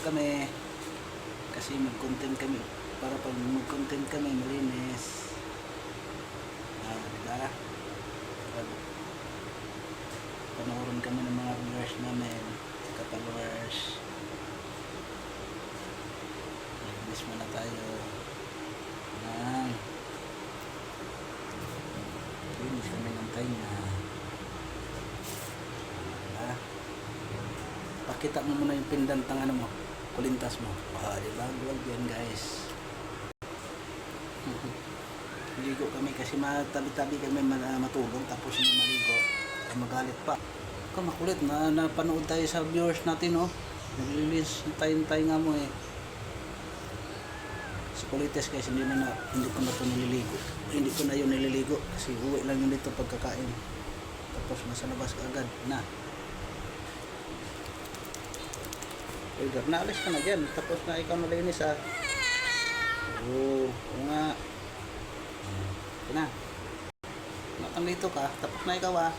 kami kasi mag-content kami para pag mag-content kami malinis. Diba? Panoorin kami ng mga viewers namin, ka-followers. Linis muna tayo. Linis kami ng tainga. Diba? Pakita mo muna yung pendantang ano mo, kulintas mo. Diba? Vlog yan guys. Ligo kami kasi matabi-tabi kami matulog tapos yung maligo ay magalit pa. Makulit na napanood tayo sa viewers natin, oh. Naglilinis tayo nga mo eh. Si Kulites guys, hindi ko na ito nililigo. Hindi ko na yun nililigo kasi uwi lang yun dito pagkakain. Tapos nasa labas agad na. Edgar, naalis ka na dyan. Tapos na ikaw nalinis ah. Oo nga. Na. Nakandito ka, tapos na ikaw ah.